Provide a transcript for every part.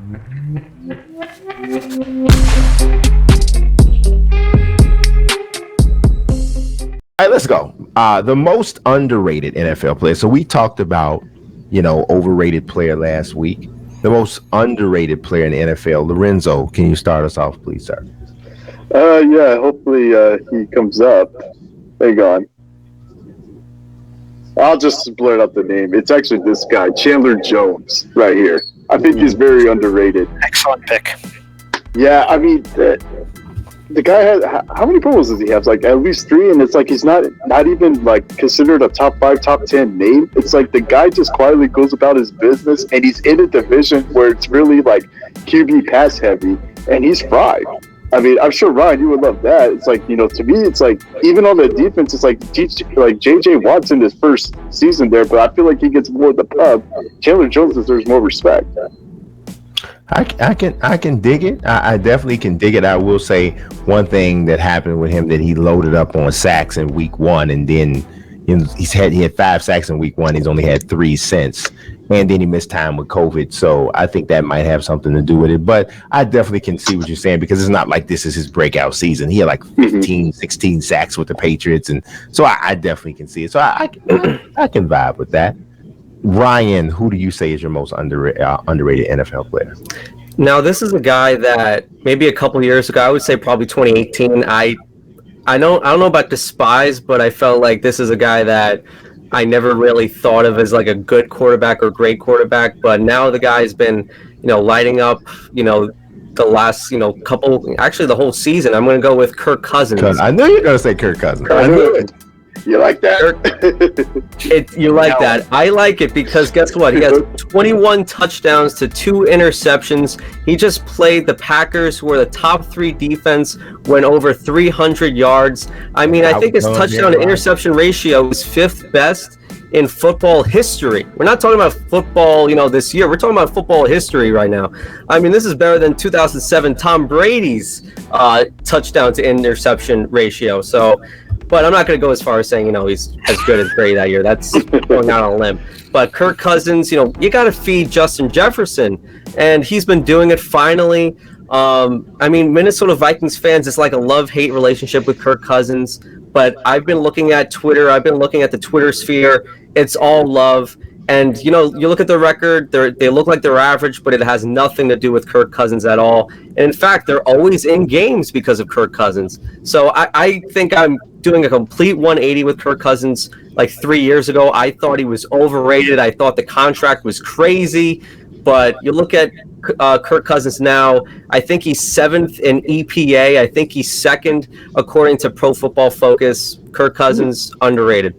All right, let's go. The most underrated NFL player. So we talked about, overrated player last week. The most underrated player in the NFL. Lorenzo, can you start us off, please, sir? Yeah, hopefully he comes up. Hang on. I'll just blurt out the name. It's actually this guy, Chandler Jones, right here. I think he's very underrated. Excellent pick. Yeah, I mean, the guy has, how many Pro Bowls does he have? Like at least 3, and it's like he's not even like considered a top 5, top 10 name. It's like the guy just quietly goes about his business, and he's in a division where it's really like QB pass heavy, and he's fried. I mean, I'm sure Ryan, you would love that. It's like, to me, it's like even on the defense, it's like J.J. Watt's in his first season there, but I feel like he gets more of the pub. Chandler Jones deserves more respect. I can dig it. I definitely can dig it. I will say one thing that happened with him, that he loaded up on sacks in week 1, and then he had 5 sacks in week 1. He's only had 3 since, and then he missed time with COVID. So I think that might have something to do with it. But I definitely can see what you're saying, because it's not like this is his breakout season. He had like 15, 16 sacks with the Patriots, and so I definitely can see it. So I can vibe with that. Ryan, who do you say is your most underrated NFL player? Now, this is a guy that maybe a couple years ago, I would say probably 2018. I don't know about despise, but I felt like this is a guy that I never really thought of as like a good quarterback or great quarterback. But now the guy's been, lighting up, the last, actually the whole season. I'm going to go with Kirk Cousins. I knew you were going to say Kirk Cousins. I knew it. You like that? You like that. I like it because guess what? He has 21 touchdowns to 2 interceptions. He just played the Packers, who are the top 3 defense, went over 300 yards. I mean, I think his touchdown to interception ratio is 5th best in football history. We're not talking about football, this year. We're talking about football history right now. I mean, this is better than 2007 Tom Brady's touchdown to interception ratio. So, but I'm not going to go as far as saying, he's as good as Brady that year. That's going out on a limb. But Kirk Cousins, you got to feed Justin Jefferson, and he's been doing it finally. I mean, Minnesota Vikings fans, it's like a love-hate relationship with Kirk Cousins. But I've been looking at Twitter. I've been looking at the Twitter sphere. It's all love. And, you look at the record, they look like they're average, but it has nothing to do with Kirk Cousins at all. And in fact, they're always in games because of Kirk Cousins. So I think I'm doing a complete 180 with Kirk Cousins. Like 3 years ago, I thought he was overrated. I thought the contract was crazy. But you look at Kirk Cousins now, I think he's 7th in EPA. I think he's 2nd according to Pro Football Focus. Kirk Cousins, underrated.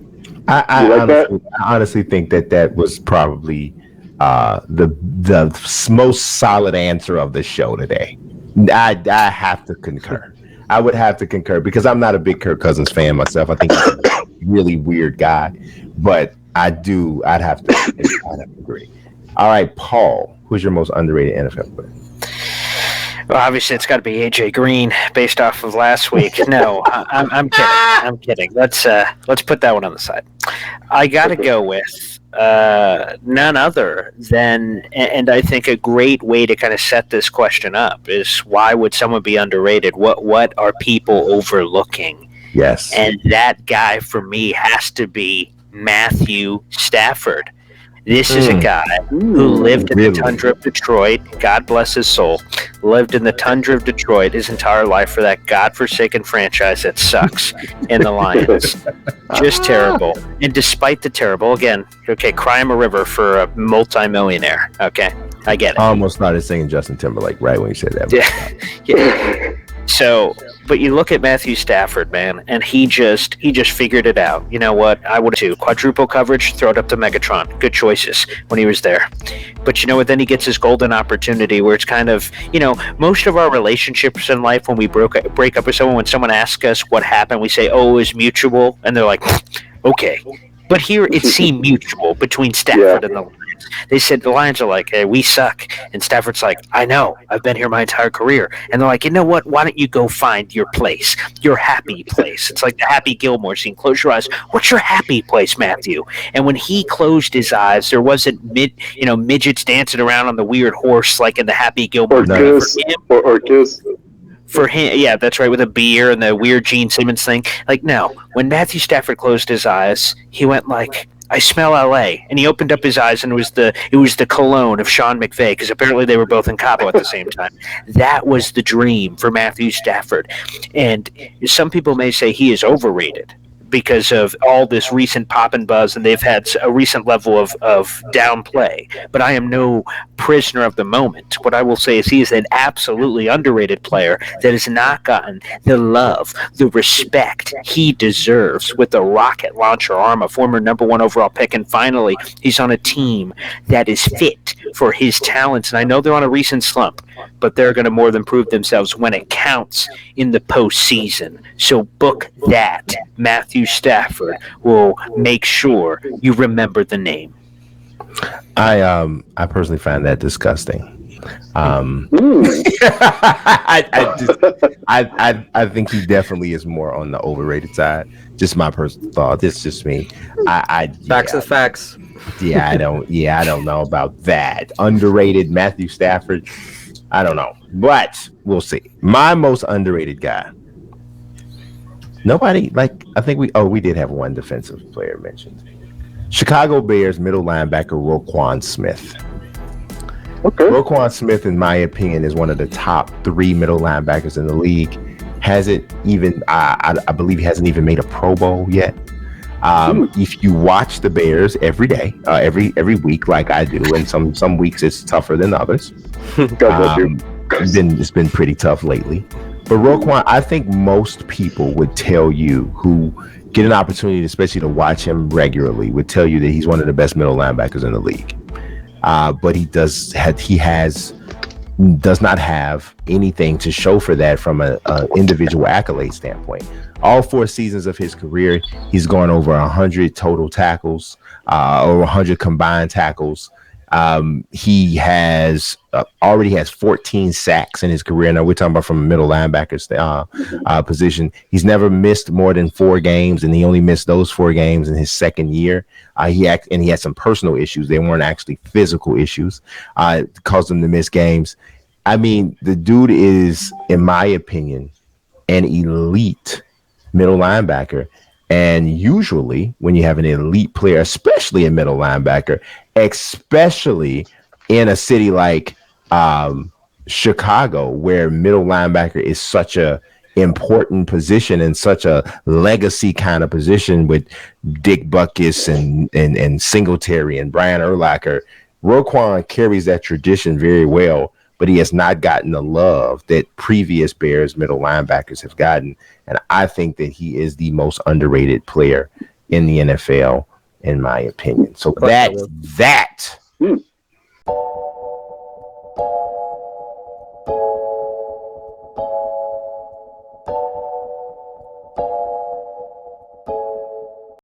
I honestly think that was probably the most solid answer of the show today. I have to concur. I would have to concur because I'm not a big Kirk Cousins fan myself. I think he's a really weird guy, but I'd have to agree. All right, Paul, who's your most underrated NFL player? Well, obviously, it's got to be AJ Green, based off of last week. No, I'm kidding. I'm kidding. Let's put that one on the side. I got to go with none other than, and I think a great way to kind of set this question up is, why would someone be underrated? What are people overlooking? Yes, and that guy for me has to be Matthew Stafford. This is a guy who lived in the tundra of Detroit. God bless his soul. Lived in the tundra of Detroit his entire life for that godforsaken franchise that sucks in the Lions. Just terrible. And despite the terrible, again, okay, cry him a river for a multimillionaire. Okay, I get it. I almost started singing Justin Timberlake right when you said that. Yeah. So, but you look at Matthew Stafford, man, and he just figured it out. You know what? I would too. Quadruple coverage, throw it up to Megatron. Good choices when he was there. But you know what? Then he gets his golden opportunity where it's kind of, most of our relationships in life, when we break up with someone, when someone asks us what happened, we say, oh, it was mutual. And they're like, okay. But here it seemed mutual between Stafford and the Lions. They said the Lions are like, hey, we suck. And Stafford's like, I know. I've been here my entire career. And they're like, you know what? Why don't you go find your place, your happy place? It's like the Happy Gilmore scene. Close your eyes. What's your happy place, Matthew? And when he closed his eyes, there wasn't midgets dancing around on the weird horse like in the Happy Gilmore. Or Kiss. For him, yeah, that's right, with a beer and the weird Gene Simmons thing. Like, no, when Matthew Stafford closed his eyes, he went like, I smell L.A. And he opened up his eyes, and it was the cologne of Sean McVay, because apparently they were both in Cabo at the same time. That was the dream for Matthew Stafford. And some people may say he is overrated because of all this recent pop and buzz, and they've had a recent level of downplay. But I am no prisoner of the moment. What I will say is he is an absolutely underrated player that has not gotten the love, the respect he deserves with the rocket launcher arm, a former number 1 overall pick, and finally he's on a team that is fit for his talents. And I know they're on a recent slump, but they're going to more than prove themselves when it counts in the postseason. So book that. Matthew Stafford will make sure you remember the name. I personally find that disgusting. I think he definitely is more on the overrated side. Just my personal thought. It's just me. Facts are facts. I don't know about that. Underrated Matthew Stafford. I don't know, but we'll see. My most underrated guy. Nobody I think we did have one defensive player mentioned. Chicago Bears middle linebacker Roquan Smith. Okay. Roquan Smith, in my opinion, is one of the top 3 middle linebackers in the league. Hasn't even, I believe, he hasn't even made a Pro Bowl yet. If you watch the Bears every day, every week, like I do, and some weeks it's tougher than others. It's been pretty tough lately. But Roquan, I think most people would tell you who get an opportunity, especially to watch him regularly, would tell you that he's one of the best middle linebackers in the league. But he does not have anything to show for that from an individual accolade standpoint. All 4 seasons of his career, he's gone over 100 total tackles, over 100 combined tackles. He has already has 14 sacks in his career. Now we're talking about from a middle linebacker position. He's never missed more than 4 games, and he only missed those 4 games in his second year. He had some personal issues. They weren't actually physical issues. Caused him to miss games. I mean, the dude is, in my opinion, an elite middle linebacker. And usually when you have an elite player, especially a middle linebacker, especially in a city like Chicago, where middle linebacker is such a important position and such a legacy kind of position with Dick Butkus and Singletary and Brian Urlacher, Roquan carries that tradition very well, but he has not gotten the love that previous Bears middle linebackers have gotten. And I think that he is the most underrated player in the NFL, in my opinion. So that